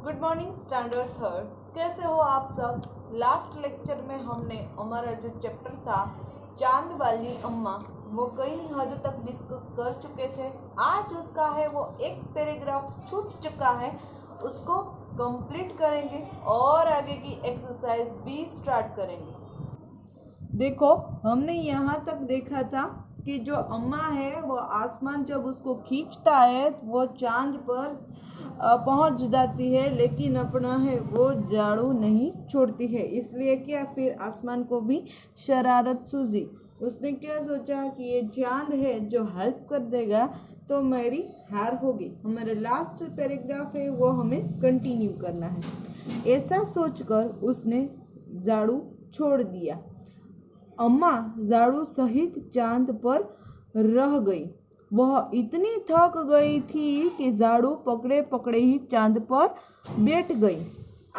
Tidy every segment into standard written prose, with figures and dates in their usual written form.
Good morning standard third. कैसे हो आप सब। लास्ट लेक्चर में हमने हमारा जो चैप्टर था चांद वाली अम्मा वो कई हद तक डिस्कस कर चुके थे। आज उसका है वो एक पैराग्राफ छूट चुका है, उसको कंप्लीट करेंगे और आगे की एक्सरसाइज भी स्टार्ट करेंगे। देखो, हमने यहाँ तक देखा था कि जो अम्मा है वो आसमान जब उसको खींचता है तो वो चांद पर पहुंच जाती है, लेकिन अपना है वो झाड़ू नहीं छोड़ती है। इसलिए क्या फिर आसमान को भी शरारत सूझी। उसने क्या सोचा कि ये चांद है जो हेल्प कर देगा तो मेरी हार होगी। हमारा लास्ट पैराग्राफ है वो हमें कंटिन्यू करना है। ऐसा सोचकर उसने झाड़ू छोड़ दिया। अम्मा झाड़ू सहित चांद पर रह गई। वह इतनी थक गई थी कि झाड़ू पकड़े पकड़े ही चांद पर बैठ गई।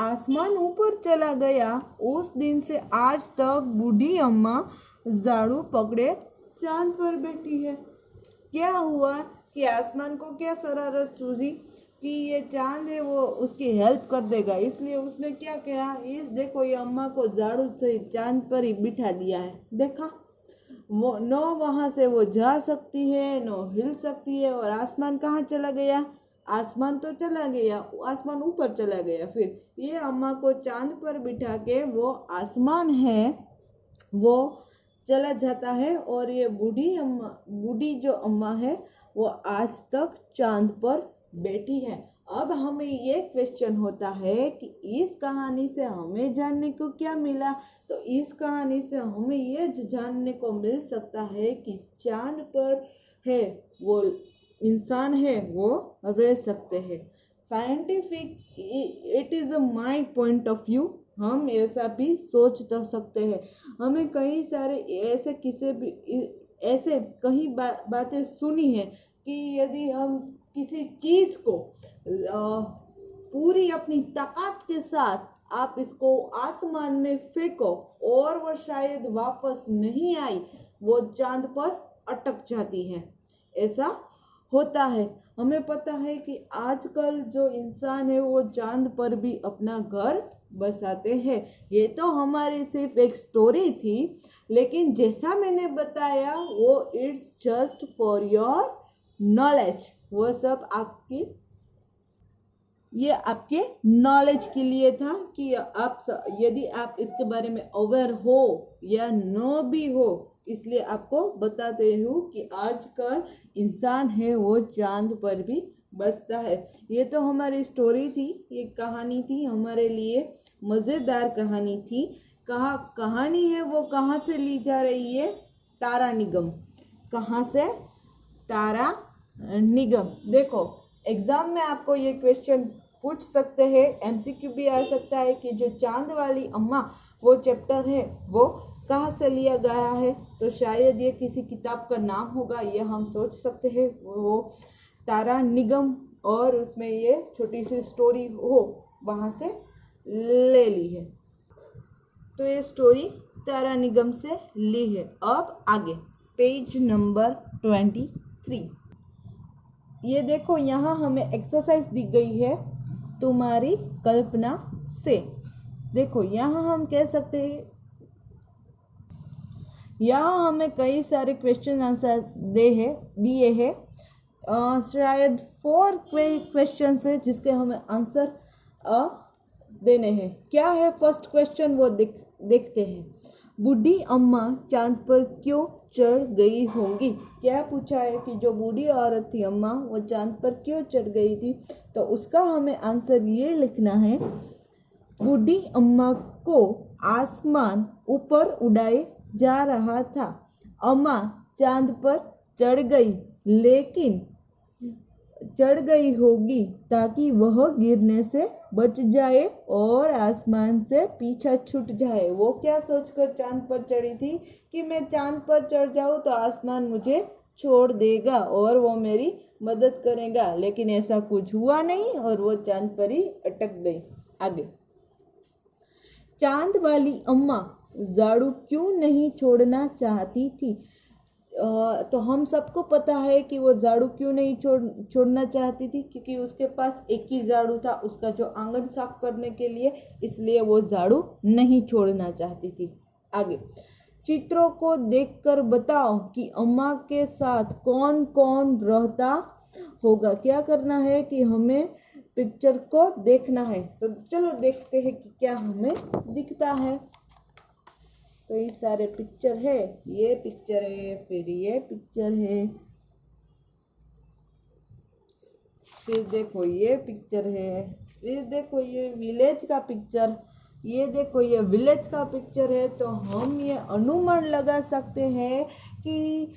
आसमान ऊपर चला गया। उस दिन से आज तक बूढ़ी अम्मा झाड़ू पकड़े चांद पर बैठी है। क्या हुआ कि आसमान को क्या शरारत सूझी कि ये चांद है वो उसकी हेल्प कर देगा। इसलिए उसने क्या किया, इस देखो ये अम्मा को झाड़ू से चांद पर ही बिठा दिया है। देखा, वो नो वहां से वो जा सकती है नो हिल सकती है। और आसमान कहाँ चला गया, आसमान तो चला गया, आसमान ऊपर चला गया। फिर ये अम्मा को चांद पर बिठा के वो आसमान है वो चला जाता है। और ये बूढ़ी जो अम्मा है वो आज तक चांद पर बैठी है। अब हमें ये क्वेश्चन होता है कि इस कहानी से हमें जानने को क्या मिला। तो इस कहानी से हमें ये जानने को मिल सकता है कि चांद पर है वो इंसान है वो रह सकते हैं। Scientific it is a my point of view. हम ऐसा भी सोच तो सकते हैं। हमें कई सारे ऐसे कई बातें सुनी है कि यदि हम किसी चीज़ को पूरी अपनी ताकत के साथ आप इसको आसमान में फेंको और वो शायद वापस नहीं आई, वो चांद पर अटक जाती है। ऐसा होता है। हमें पता है कि आजकल जो इंसान है वो चांद पर भी अपना घर बसाते हैं। ये तो हमारी सिर्फ एक स्टोरी थी, लेकिन जैसा मैंने बताया वो it's just for your knowledge. वो सब आपके नॉलेज के लिए था कि यदि आप इसके बारे में अवेयर हो या नो भी हो, इसलिए आपको बताते हूँ कि आजकल इंसान है वो चांद पर भी बसता है। ये तो हमारी स्टोरी थी, ये कहानी थी, हमारे लिए मज़ेदार कहानी थी। कहानी है वो कहाँ से ली जा रही है, तारा निगम। कहाँ से, तारा निगम। देखो, एग्जाम में आपको ये क्वेश्चन पूछ सकते हैं, एमसीक्यू भी आ सकता है कि जो चांद वाली अम्मा वो चैप्टर है वो कहाँ से लिया गया है। तो शायद ये किसी किताब का नाम होगा, ये हम सोच सकते हैं वो तारा निगम, और उसमें ये छोटी सी स्टोरी हो वहाँ से ले ली है। तो ये स्टोरी तारा निगम से ली है। अब आगे पेज नंबर 23। ये देखो, यहाँ हमें एक्सरसाइज दी गई है तुम्हारी कल्पना से। देखो, यहाँ हम कह सकते हैं, यहाँ हमें कई सारे क्वेश्चन आंसर दिए हैं। शायद 4 क्वेश्चन है जिसके हमें आंसर देने हैं। क्या है फर्स्ट क्वेश्चन वो देखते हैं। बूढ़ी अम्मा चांद पर क्यों चढ़ गई होंगी। क्या पूछा है कि जो बूढ़ी औरत थी अम्मा वो चांद पर क्यों चढ़ गई थी। तो उसका हमें आंसर ये लिखना है, बूढ़ी अम्मा को आसमान ऊपर उड़ाए जा रहा था। अम्मा चांद पर चढ़ गई, लेकिन चढ़ गई होगी ताकि वह गिरने से बच जाए और आसमान से पीछा छूट जाए। वो क्या सोचकर चांद पर चढ़ी थी कि मैं चांद पर चढ़ जाऊं तो आसमान मुझे छोड़ देगा और वो मेरी मदद करेगा, लेकिन ऐसा कुछ हुआ नहीं और वो चांद पर ही अटक गई। आगे, चांद वाली अम्मा झाड़ू क्यों नहीं छोड़ना चाहती थी। तो हम सबको पता है कि वो झाड़ू क्यों नहीं छोड़ना चाहती थी, क्योंकि उसके पास एक ही झाड़ू था उसका जो आंगन साफ करने के लिए, इसलिए वो झाड़ू नहीं छोड़ना चाहती थी। आगे, चित्रों को देखकर बताओ कि अम्मा के साथ कौन कौन रहता होगा। क्या करना है कि हमें पिक्चर को देखना है। तो चलो देखते हैं कि क्या हमें दिखता है। कई सारे पिक्चर है, ये पिक्चर है, फिर ये पिक्चर है, फिर देखो ये पिक्चर है, फिर देखो ये विलेज का पिक्चर, ये देखो ये विलेज का पिक्चर है। तो हम ये अनुमान लगा सकते हैं कि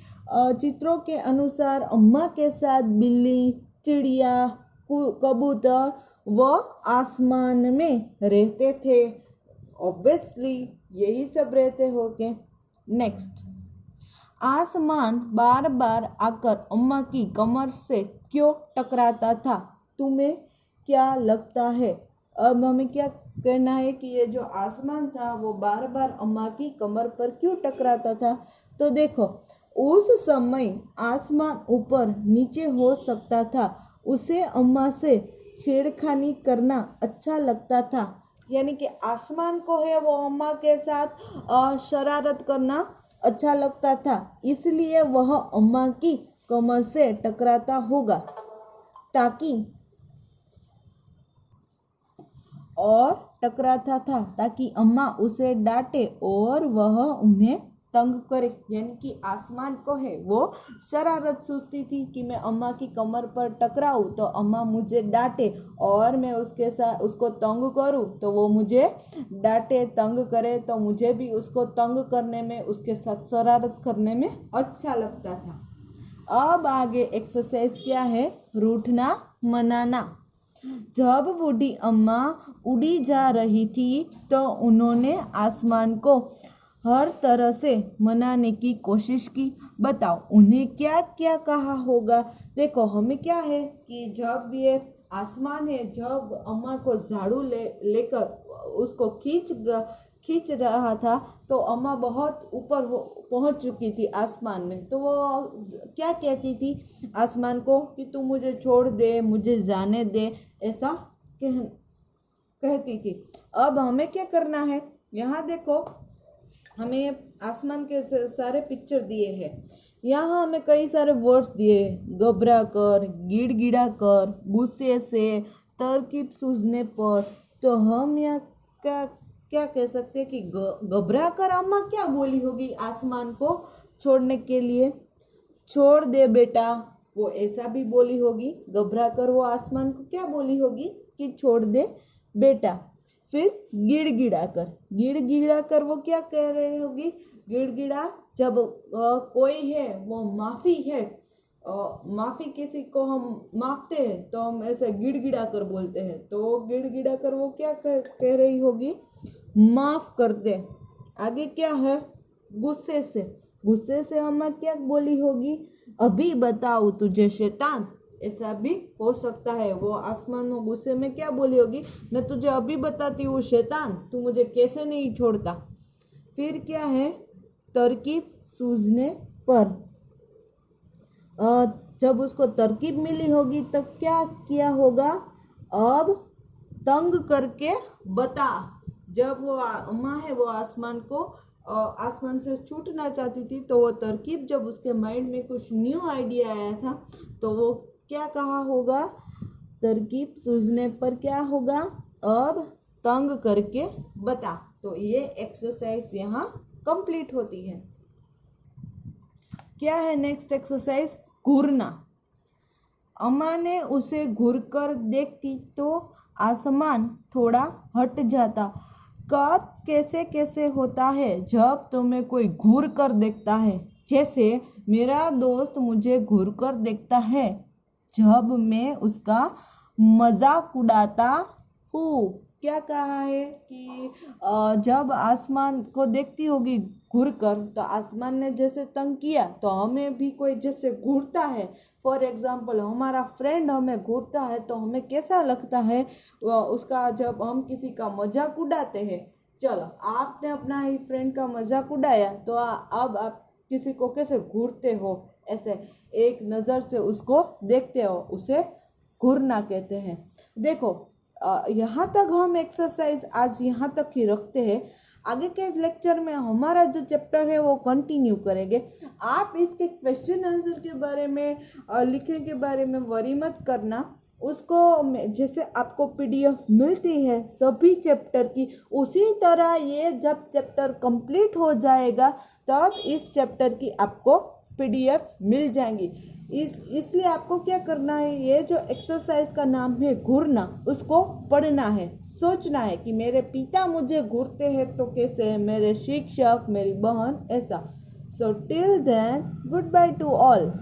चित्रों के अनुसार अम्मा के साथ बिल्ली, चिड़िया, कबूतर व आसमान में रहते थे। ऑब्वियसली यही सब रहते होंगे। नेक्स्ट, आसमान बार बार आकर अम्मा की कमर से क्यों टकराता था? तुम्हें क्या लगता है? अब हमें क्या करना है कि ये जो आसमान था वो बार बार अम्मा की कमर पर क्यों टकराता था? तो देखो, उस समय आसमान ऊपर नीचे हो सकता था, उसे अम्मा से छेड़खानी करना अच्छा लगता था। यानी कि आसमान को है वो अम्मा के साथ शरारत करना अच्छा लगता था, इसलिए वह अम्मा की कमर से टकराता होगा ताकि अम्मा उसे डांटे और वह उन्हें तंग करे। यानी कि आसमान को है वो शरारत सोचती थी कि मैं अम्मा की कमर पर टकराऊं तो अम्मा मुझे डांटे, और मैं उसके साथ उसको तंग करूं तो वो मुझे डांटे, तंग करे, तो मुझे भी उसको तंग करने में, उसके साथ शरारत करने में अच्छा लगता था। अब आगे एक्सरसाइज क्या है? रूठना मनाना। जब बूढ़ी अम्मा उड़ी जा रही थी तो उन्होंने आसमान को हर तरह से मनाने की कोशिश की। बताओ उन्हें क्या क्या कहा होगा। देखो, हमें क्या है कि जब ये आसमान है, जब अम्मा को झाड़ू लेकर उसको खींच रहा था तो अम्मा बहुत ऊपर पहुंच चुकी थी आसमान में। तो वो क्या कहती थी आसमान को कि तू मुझे छोड़ दे, मुझे जाने दे, ऐसा कहती थी। अब हमें क्या करना है? यहाँ देखो, हमें आसमान के सारे पिक्चर दिए हैं। यहाँ हमें कई सारे वर्ड्स दिए हैं, घबरा कर, गिड़गिड़ा कर, गुस्से से, तरकीब सूझने पर। तो हम यहाँ क्या क्या कह सकते हैं कि घबरा कर अम्मा क्या बोली होगी आसमान को छोड़ने के लिए? छोड़ दे बेटा, वो ऐसा भी बोली होगी। घबरा कर वो आसमान को क्या बोली होगी कि छोड़ दे बेटा। फिर गिड़गिड़ा कर वो क्या कह रही होगी? गिड़गिड़ा, जब कोई है वो माफी है, माफी किसी को हम मांगते हैं तो हम ऐसे गिड़गिड़ा कर बोलते हैं। तो गिड़गिड़ा कर वो क्या कह रही होगी? माफ कर दे। आगे क्या है? गुस्से से अम्मा क्या बोली होगी? अभी बताओ तुझे शैतान। ऐसा भी हो सकता है, वो आसमान में गुस्से में क्या बोली होगी? मैं तुझे अभी बताती हूँ शैतान, तू मुझे कैसे नहीं छोड़ता। फिर क्या है? तरकीब सूझने पर। जब उसको तरकीब मिली होगी तब क्या किया होगा? अब तंग करके बता। जब वो अम्मा है वो आसमान को आसमान से छूटना चाहती थी, तो वो तरकीब, जब उसके माइंड में कुछ न्यू आइडिया आया था तो वो क्या कहा होगा? तरकीब सूझने पर क्या होगा? अब तंग करके बता। तो ये एक्सरसाइज यहाँ कंप्लीट होती है। क्या है नेक्स्ट एक्सरसाइज? घूरना। अम्मा ने उसे घूरकर देखती तो आसमान थोड़ा हट जाता। कब कैसे कैसे होता है जब तुम्हें कोई घूर कर देखता है? जैसे मेरा दोस्त मुझे घूर कर देखता है जब मैं उसका मजाक उड़ाता हूँ। क्या कहा है कि जब आसमान को देखती होगी घूर कर, तो आसमान ने जैसे तंग किया तो हमें भी कोई जैसे घूरता है। फॉर एग्जाम्पल, हमारा फ्रेंड हमें घूरता है तो हमें कैसा लगता है उसका, जब हम किसी का मजाक उड़ाते हैं। चलो, आपने अपना ही फ्रेंड का मजाक उड़ाया तो अब किसी को कैसे घूरते हो, ऐसे एक नज़र से उसको देखते हो, उसे घूरना कहते हैं। देखो यहाँ तक हम एक्सरसाइज आज यहाँ तक ही रखते हैं। आगे के लेक्चर में हमारा जो चैप्टर है वो कंटिन्यू करेंगे। आप इसके क्वेश्चन आंसर के बारे में लिखने के बारे में वरी मत करना। उसको जैसे आपको पीडीएफ मिलती है सभी चैप्टर की, उसी तरह ये जब चैप्टर कंप्लीट हो जाएगा तब इस चैप्टर की आपको पीडीएफ मिल जाएंगी। इसलिए आपको क्या करना है, ये जो एक्सरसाइज का नाम है घूरना, उसको पढ़ना है, सोचना है कि मेरे पिता मुझे घूरते हैं तो कैसे, मेरे शिक्षक, मेरी बहन, ऐसा। So till then, goodbye to all.